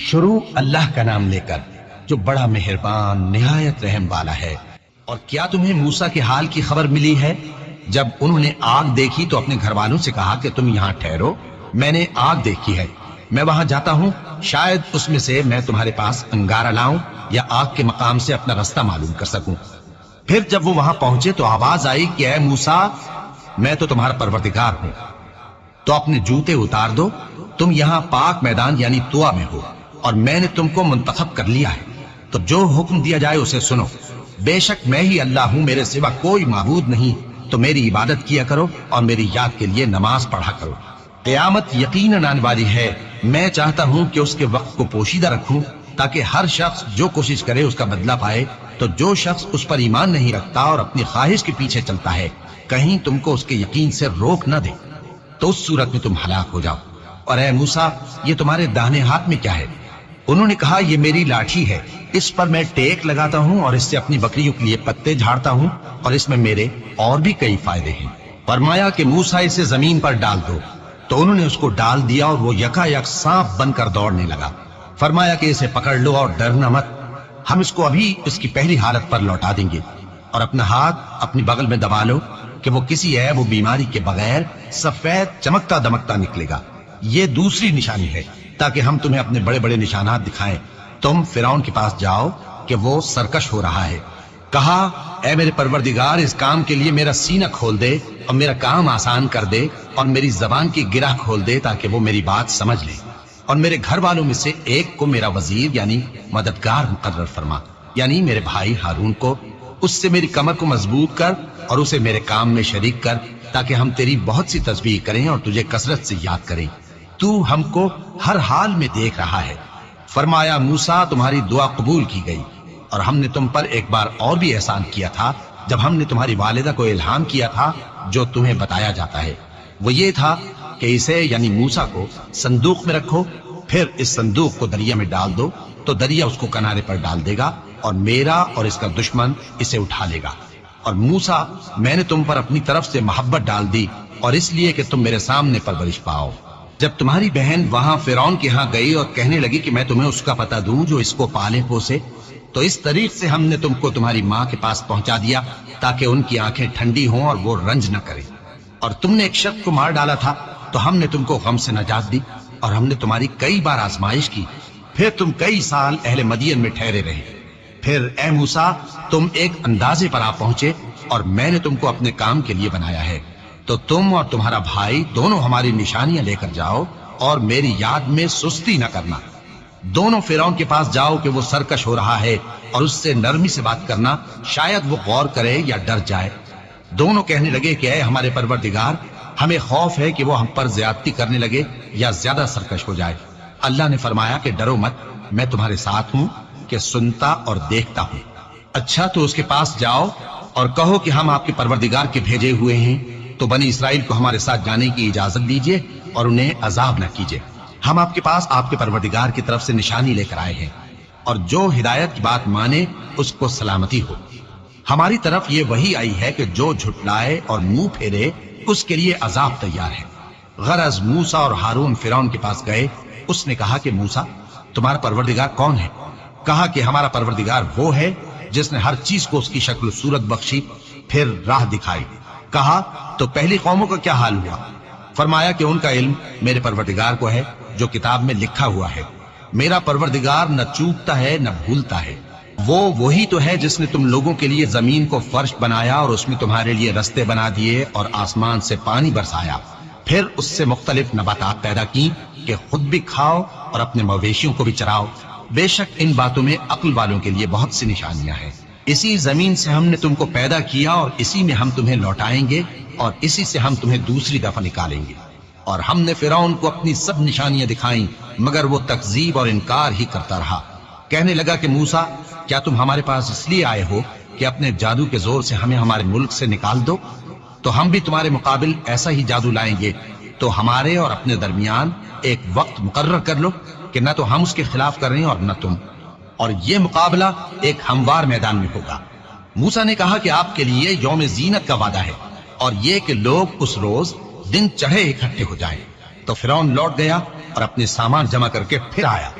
شروع اللہ کا نام لے کر جو بڑا مہربان نہایت رحم والا ہے۔ اور کیا تمہیں موسیٰ کے حال کی خبر ملی ہے؟ جب انہوں نے آگ دیکھی تو اپنے گھر والوں سے کہا کہ تم یہاں ٹھہرو، میں نے آگ دیکھی ہے، میں وہاں جاتا ہوں، شاید اس میں سے میں تمہارے پاس انگارہ لاؤں یا آگ کے مقام سے اپنا رستہ معلوم کر سکوں۔ پھر جب وہ وہاں پہنچے تو آواز آئی کہ اے موسیٰ، میں تو تمہارا پروردگار ہوں، تو اپنے جوتے اتار دو، تم یہاں پاک میدان یعنی طوا میں ہو، اور میں نے تم کو منتخب کر لیا ہے، تو جو حکم دیا جائے اسے سنو۔ بے شک میں ہی اللہ ہوں، میرے سوا کوئی معبود نہیں، تو میری عبادت کیا کرو اور میری یاد کے لیے نماز پڑھا کرو۔ قیامت یقیناً آنے والی ہے، میں چاہتا ہوں کہ اس کے وقت کو پوشیدہ رکھوں تاکہ ہر شخص جو کوشش کرے اس کا بدلہ پائے، تو جو شخص اس پر ایمان نہیں رکھتا اور اپنی خواہش کے پیچھے چلتا ہے کہیں تم کو اس کے یقین سے روک نہ دے، تو اس صورت میں تم ہلاک ہو جاؤ۔ اور اے موسیٰ، یہ تمہارے داہنے ہاتھ میں کیا ہے؟ انہوں نے کہا یہ میری لاٹھی ہے، اس پر میں ٹیک لگاتا ہوں اور اس سے اپنی بکریوں کے لیے پتے جھاڑتا ہوں، اور اس میں میرے اور بھی کئی فائدے ہیں۔ فرمایا کہ موسیٰ اسے زمین پر ڈال دو، تو انہوں نے اس کو ڈال دیا اور وہ یکا یک سانپ بن کر دوڑنے لگا۔ فرمایا کہ اسے پکڑ لو اور ڈرنا مت، ہم اس کو ابھی اس کی پہلی حالت پر لوٹا دیں گے، اور اپنا ہاتھ اپنی بغل میں دبا لو کہ وہ کسی عیب و بیماری کے بغیر سفید چمکتا دمکتا نکلے گا۔ یہ دوسری نشانی ہے تاکہ ہم تمہیں اپنے بڑے بڑے نشانات دکھائیں۔ تم فرعون کے پاس جاؤ کہ وہ سرکش ہو رہا ہے، کہا اے میرے پروردگار، اس کام کے لیے میرا سینہ کھول دے اور میرا کام آسان کر دے، اور میری زبان کی گرہ کھول دے تاکہ وہ میری بات سمجھ لے، اور میرے گھر والوں میں سے ایک کو میرا وزیر یعنی مددگار مقرر فرما، یعنی میرے بھائی ہارون کو، اس سے میری کمر کو مضبوط کر اور اسے میرے کام میں شریک کر، تاکہ ہم تیری بہت سی تسبیح کریں اور تجھے کثرت سے یاد کریں، تو ہم کو ہر حال میں دیکھ رہا ہے۔ فرمایا موسیٰ، تمہاری دعا قبول کی گئی، اور ہم نے تم پر ایک بار اور بھی احسان کیا تھا جب ہم نے تمہاری والدہ کو الہام کیا تھا جو تمہیں بتایا جاتا ہے، وہ یہ تھا کہ اسے یعنی موسیٰ کو صندوق میں رکھو، پھر اس صندوق کو دریا میں ڈال دو تو دریا اس کو کنارے پر ڈال دے گا، اور میرا اور اس کا دشمن اسے اٹھا لے گا۔ اور موسیٰ، میں نے تم پر اپنی طرف سے محبت ڈال دی، اور اس لیے کہ تم میرے سامنے پرورش پاؤ۔ جب تمہاری بہن وہاں فرعون کے ہاں گئی اور کہنے لگی کہ میں تمہیں اس کا پتہ دوں جو اس کو پالے پوسے، تو اس طریق سے ہم نے تم کو تمہاری ماں کے پاس پہنچا دیا تاکہ ان کی آنکھیں ٹھنڈی ہوں اور وہ رنج نہ کریں۔ اور تم نے ایک شخص کو مار ڈالا تھا تو ہم نے تم کو غم سے نجات دی، اور ہم نے تمہاری کئی بار آزمائش کی، پھر تم کئی سال اہل مدین میں ٹھہرے رہے۔ پھر اے موسیٰ، تم ایک اندازے پر آ پہنچے، اور میں نے تم کو اپنے کام کے لیے بنایا ہے، تو تم اور تمہارا بھائی دونوں ہماری نشانیاں لے کر جاؤ، اور میری یاد میں سستی نہ کرنا۔ دونوں فرعون کے پاس جاؤ کہ وہ سرکش ہو رہا ہے، اور اس سے نرمی سے بات کرنا، شاید وہ غور کرے یا ڈر جائے۔ دونوں کہنے لگے کہ اے ہمارے پروردگار، ہمیں خوف ہے کہ وہ ہم پر زیادتی کرنے لگے یا زیادہ سرکش ہو جائے۔ اللہ نے فرمایا کہ ڈرو مت، میں تمہارے ساتھ ہوں کہ سنتا اور دیکھتا ہوں۔ اچھا تو اس کے پاس جاؤ اور کہو کہ ہم آپ کے پروردگار کے بھیجے ہوئے ہیں، تو بنی اسرائیل کو ہمارے ساتھ جانے کی اجازت دیجیے اور انہیں عذاب نہ کیجیے۔ ہم آپ کے پاس آپ کے پروردگار کی طرف سے نشانی لے کر آئے ہیں، اور جو ہدایت کی بات مانے اس کو سلامتی ہو۔ ہماری طرف یہ وحی آئی ہے کہ جو جھٹلائے اور منہ پھیرے اس کے لیے عذاب تیار ہے۔ غرض موسیٰ اور ہارون فرعون کے پاس گئے، اس نے کہا کہ موسیٰ، تمہارا پروردگار کون ہے؟ کہا کہ ہمارا پروردگار وہ ہے جس نے ہر چیز کو اس کی شکل و صورت بخشی، پھر راہ دکھائی۔ کہا تو پہلی قوموں کا کیا حال ہوا؟ فرمایا کہ ان کا علم میرے پروردگار کو ہے جو کتاب میں لکھا ہوا ہے۔ میرا پروردگار نہ چوکتا ہے نہ بھولتا ہے، وہ وہی تو ہے جس نے تم لوگوں کے لیے زمین کو فرش بنایا اور اس میں تمہارے لیے رستے بنا دیے اور آسمان سے پانی برسایا، پھر اس سے مختلف نباتات پیدا کی کہ خود بھی کھاؤ اور اپنے مویشیوں کو بھی چراؤ۔ بے شک ان باتوں میں عقل والوں کے لیے بہت سی نشانیاں ہیں۔ اسی زمین سے ہم نے تم کو پیدا کیا اور اسی میں ہم تمہیں لوٹائیں گے اور اسی سے ہم تمہیں دوسری دفعہ نکالیں گے۔ اور ہم نے فرعون کو اپنی سب نشانیاں دکھائیں مگر وہ تکذیب اور انکار ہی کرتا رہا۔ کہنے لگا کہ موسیٰ، کیا تم ہمارے پاس اس لیے آئے ہو کہ اپنے جادو کے زور سے ہمیں ہمارے ملک سے نکال دو؟ تو ہم بھی تمہارے مقابل ایسا ہی جادو لائیں گے، تو ہمارے اور اپنے درمیان ایک وقت مقرر کر لو کہ نہ تو ہم اس کے خلاف کریں اور نہ تم، اور یہ مقابلہ ایک ہموار میدان میں ہوگا۔ موسیٰ نے کہا کہ آپ کے لیے یوم زینت کا وعدہ ہے، اور یہ کہ لوگ اس روز دن چڑھے اکٹھے ہو جائیں۔ تو فرعون لوٹ گیا اور اپنے سامان جمع کر کے پھر آیا۔